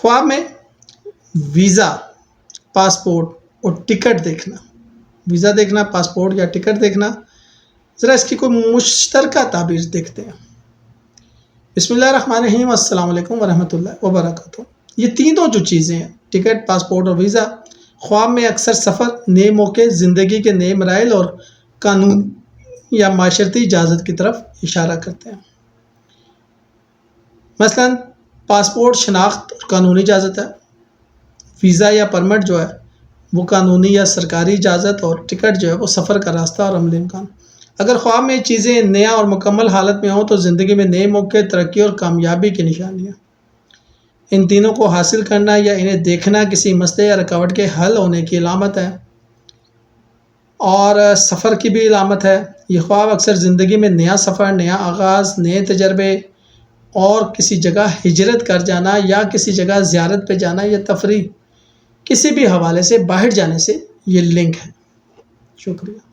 خواب میں visa, passport اور ٹکٹ دیکھنا، ویزا دیکھنا، پاسپورٹ یا ٹکٹ دیکھنا، ذرا اس کی کوئی مشترکہ تعبیر دیکھتے ہیں۔ بسم اللہ الرحمن الرحیم، السلام علیکم ورحمۃ اللہ وبرکاتہ۔ یہ تینوں جو چیزیں ہیں، ٹکٹ، پاسپورٹ اور ویزا، خواب میں اکثر سفر، نئے موقع، زندگی کے نئے مراحل اور قانون یا معاشرتی اجازت کی طرف اشارہ کرتے ہیں۔ مثلا پاسپورٹ شناخت اور قانونی اجازت ہے، ویزا یا پرمٹ جو ہے وہ قانونی یا سرکاری اجازت، اور ٹکٹ جو ہے وہ سفر کا راستہ اور عملی امکان۔ اگر خواب میں یہ چیزیں نیا اور مکمل حالت میں ہوں تو زندگی میں نئے موقع، ترقی اور کامیابی کی نشانی ہے۔ ان تینوں کو حاصل کرنا یا انہیں دیکھنا کسی مسئلے یا رکاوٹ کے حل ہونے کی علامت ہے اور سفر کی بھی علامت ہے۔ یہ خواب اکثر زندگی میں نیا سفر، نیا آغاز، نئے تجربے اور کسی جگہ ہجرت کر جانا یا کسی جگہ زیارت پہ جانا یا تفریح، کسی بھی حوالے سے باہر جانے سے یہ لنک ہے۔ شکریہ۔